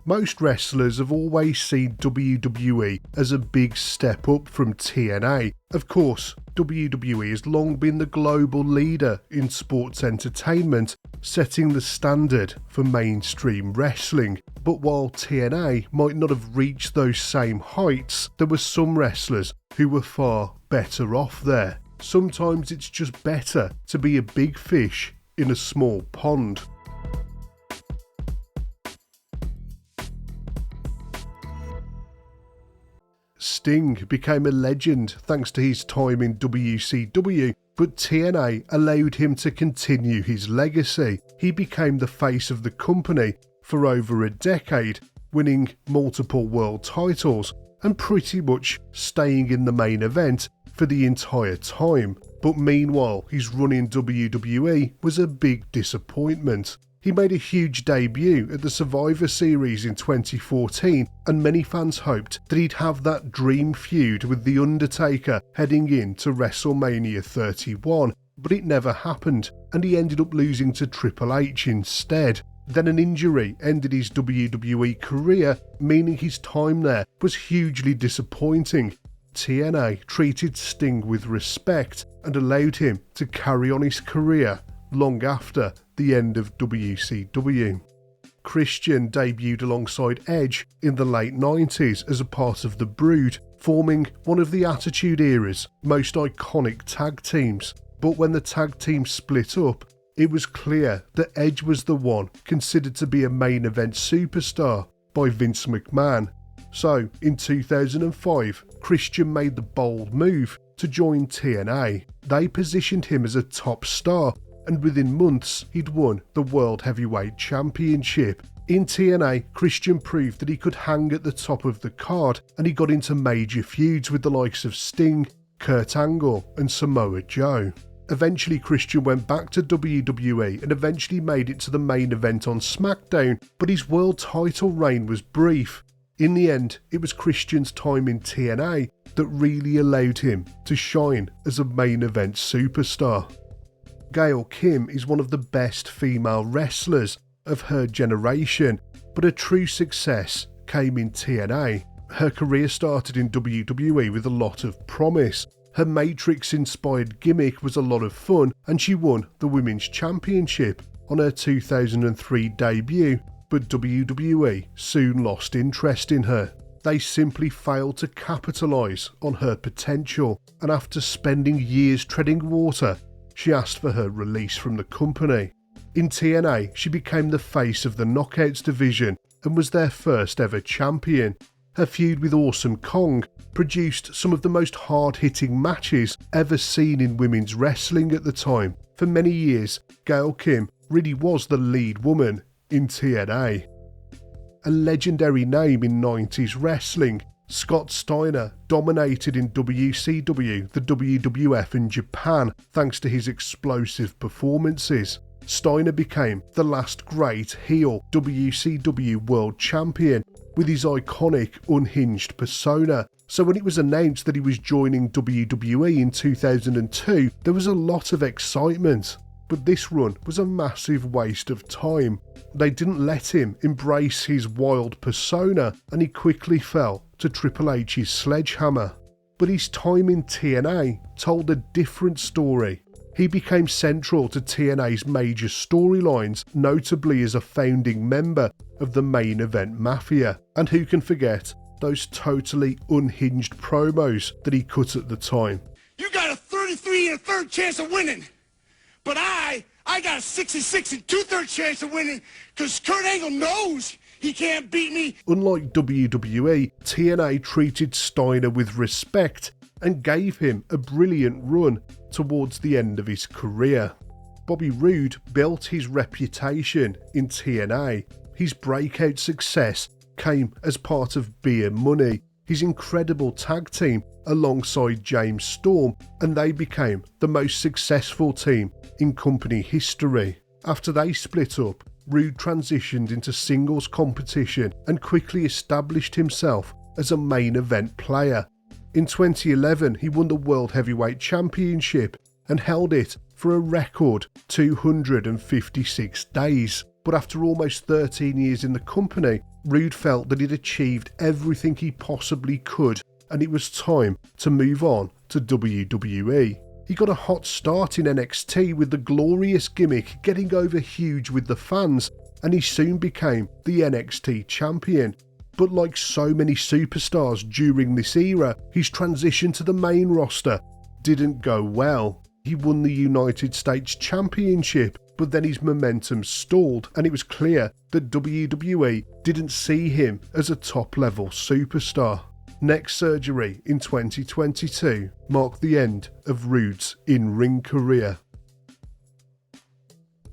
Most wrestlers have always seen WWE as a big step up from TNA. Of course, WWE has long been the global leader in sports entertainment, setting the standard for mainstream wrestling. But while TNA might not have reached those same heights, there were some wrestlers who were far better off there. Sometimes it's just better to be a big fish in a small pond. Sting became a legend thanks to his time in WCW, but TNA allowed him to continue his legacy. He became the face of the company for over a decade, winning multiple world titles and pretty much staying in the main event for the entire time. But meanwhile, his run in WWE was a big disappointment. He made a huge debut at the Survivor Series in 2014, and many fans hoped that he'd have that dream feud with The Undertaker heading into WrestleMania 31, but it never happened, and he ended up losing to Triple H instead. Then an injury ended his WWE career, meaning his time there was hugely disappointing. TNA treated Sting with respect and allowed him to carry on his career long after the end of WCW. Christian debuted alongside Edge in the late 90s as a part of the Brood, forming one of the Attitude Era's most iconic tag teams. But when the tag team split up, it was clear that Edge was the one considered to be a main event superstar by Vince McMahon. So in 2005, Christian made the bold move to join TNA. They positioned him as a top star, and within months he'd won the World Heavyweight Championship. In TNA, Christian proved that he could hang at the top of the card, and he got into major feuds with the likes of Sting, Kurt Angle and Samoa Joe. Eventually Christian went back to WWE and eventually made it to the main event on SmackDown, but his world title reign was brief. In the end, it was Christian's time in TNA that really allowed him to shine as a main event superstar. Gail Kim is one of the best female wrestlers of her generation, but her true success came in TNA. Her career started in WWE with a lot of promise. Her Matrix-inspired gimmick was a lot of fun, and she won the Women's Championship on her 2003 debut, but WWE soon lost interest in her. They simply failed to capitalise on her potential, and after spending years treading water, she asked for her release from the company. In TNA, she became the face of the Knockouts division and was their first ever champion. Her feud with Awesome Kong produced some of the most hard-hitting matches ever seen in women's wrestling at the time. For many years, Gail Kim really was the lead woman in TNA. A legendary name in 90s wrestling, Scott Steiner dominated in WCW, the WWF and Japan thanks to his explosive performances. Steiner became the last great heel WCW World Champion with his iconic unhinged persona. So when it was announced that he was joining WWE in 2002, there was a lot of excitement. But this run was a massive waste of time. They didn't let him embrace his wild persona, and he quickly fell to Triple H's sledgehammer. But his time in TNA told a different story. He became central to TNA's major storylines, notably as a founding member of the Main Event Mafia. And who can forget those totally unhinged promos that he cut at the time. You got a 33 and a third chance of winning. But I got a 66 and 2/3 chance of winning because Kurt Angle knows he can't beat me. Unlike WWE, TNA treated Steiner with respect and gave him a brilliant run towards the end of his career. Bobby Roode built his reputation in TNA. His breakout success came as part of Beer Money, his incredible tag team alongside James Storm, and they became the most successful team in company history. After they split up, Roode transitioned into singles competition and quickly established himself as a main event player. In 2011, he won the World Heavyweight Championship and held it for a record 256 days. But after almost 13 years in the company, Roode felt that he'd achieved everything he possibly could and it was time to move on to WWE. He got a hot start in NXT with the glorious gimmick getting over huge with the fans, and he soon became the NXT champion. But like so many superstars during this era, his transition to the main roster didn't go well. He won the United States Championship, but then his momentum stalled and it was clear that WWE didn't see him as a top-level superstar. Neck surgery in 2022 marked the end of Roode's in-ring career.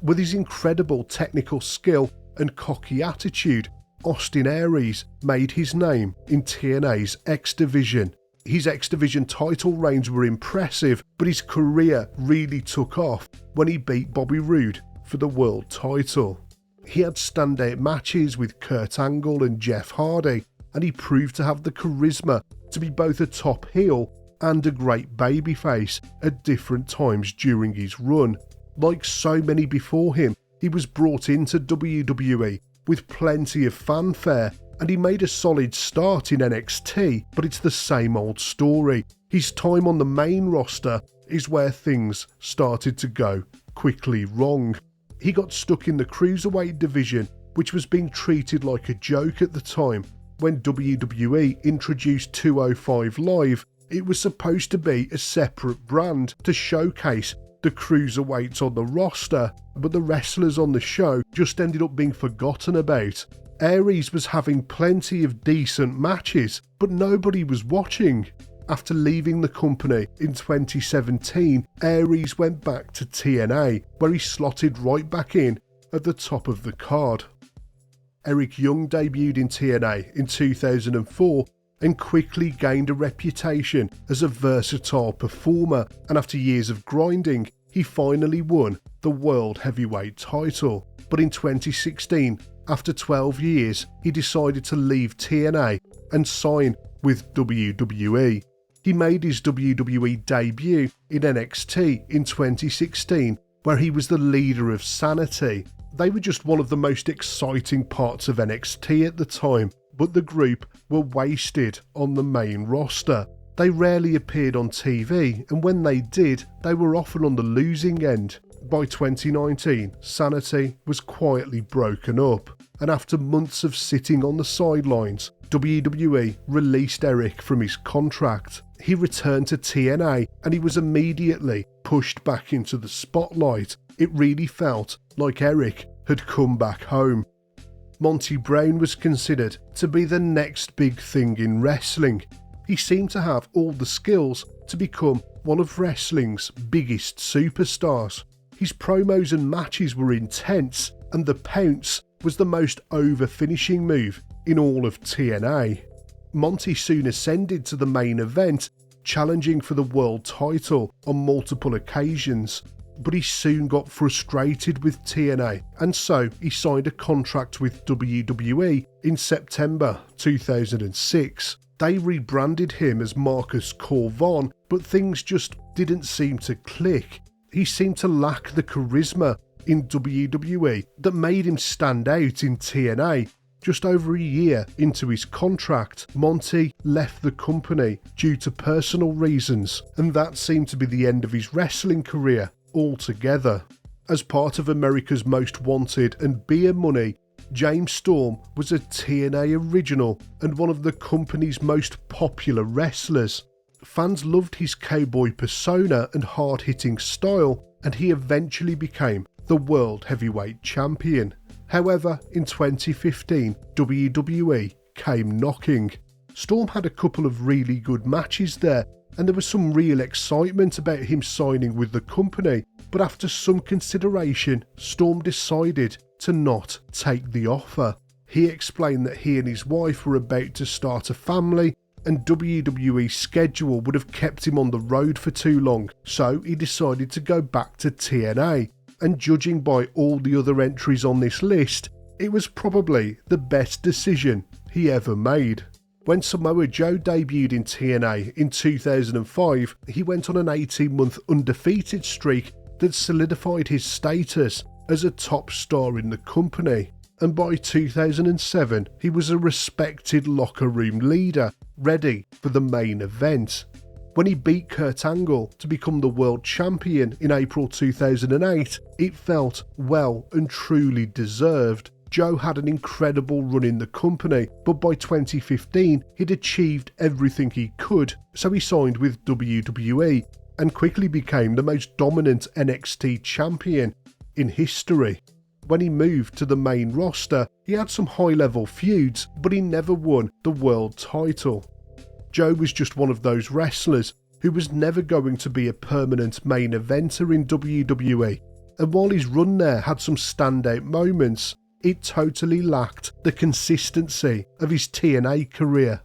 With his incredible technical skill and cocky attitude, Austin Aries made his name in TNA's X Division. His X Division title reigns were impressive, but his career really took off when he beat Bobby Roode for the world title. He had standout matches with Kurt Angle and Jeff Hardy, and he proved to have the charisma to be both a top heel and a great babyface at different times during his run. Like so many before him, he was brought into WWE with plenty of fanfare, and he made a solid start in NXT, but it's the same old story. His time on the main roster is where things started to go quickly wrong. He got stuck in the cruiserweight division, which was being treated like a joke at the time. When WWE introduced 205 Live, it was supposed to be a separate brand to showcase the cruiserweights on the roster, but the wrestlers on the show just ended up being forgotten about. Aries was having plenty of decent matches, but nobody was watching. After leaving the company in 2017, Aries went back to TNA, where he slotted right back in at the top of the card. Eric Young debuted in TNA in 2004 and quickly gained a reputation as a versatile performer, and after years of grinding, he finally won the World Heavyweight title. But in 2016, after 12 years, he decided to leave TNA and sign with WWE. He made his WWE debut in NXT in 2016, where he was the leader of Sanity. They were just one of the most exciting parts of NXT at the time, but the group were wasted on the main roster. They rarely appeared on TV, and when they did, they were often on the losing end. By 2019, Sanity was quietly broken up, and after months of sitting on the sidelines, WWE released Eric from his contract. He returned to TNA, and he was immediately pushed back into the spotlight. It really felt like Eric had come back home. Monty Brain was considered to be the next big thing in wrestling. He seemed to have all the skills to become one of wrestling's biggest superstars. His promos and matches were intense, and the pounce was the most over-finishing move in all of TNA. Monty soon ascended to the main event, challenging for the world title on multiple occasions, but he soon got frustrated with TNA, and so he signed a contract with WWE in September 2006. They rebranded him as Marcus Corvon, but things just didn't seem to click. He seemed to lack the charisma in WWE that made him stand out in TNA. Just over a year into his contract, Monty left the company due to personal reasons, and that seemed to be the end of his wrestling career altogether. As part of America's Most Wanted and Beer Money, James Storm was a TNA original and one of the company's most popular wrestlers. Fans loved his cowboy persona and hard-hitting style, and he eventually became the World Heavyweight Champion. However, in 2015, WWE came knocking. Storm had a couple of really good matches there, and there was some real excitement about him signing with the company, but after some consideration, Storm decided to not take the offer. He explained that he and his wife were about to start a family, and WWE's schedule would have kept him on the road for too long, so he decided to go back to TNA, and judging by all the other entries on this list, it was probably the best decision he ever made. When Samoa Joe debuted in TNA in 2005, he went on an 18-month undefeated streak that solidified his status as a top star in the company. and by 2007 he was a respected locker room leader, ready for the main event. When he beat Kurt Angle to become the world champion in April 2008, it felt well and truly deserved. Joe had an incredible run in the company, but by 2015 he'd achieved everything he could, so he signed with WWE and quickly became the most dominant NXT champion in history. When he moved to the main roster, he had some high-level feuds, but he never won the world title. Joe was just one of those wrestlers who was never going to be a permanent main eventer in WWE, and while his run there had some standout moments, it totally lacked the consistency of his TNA career.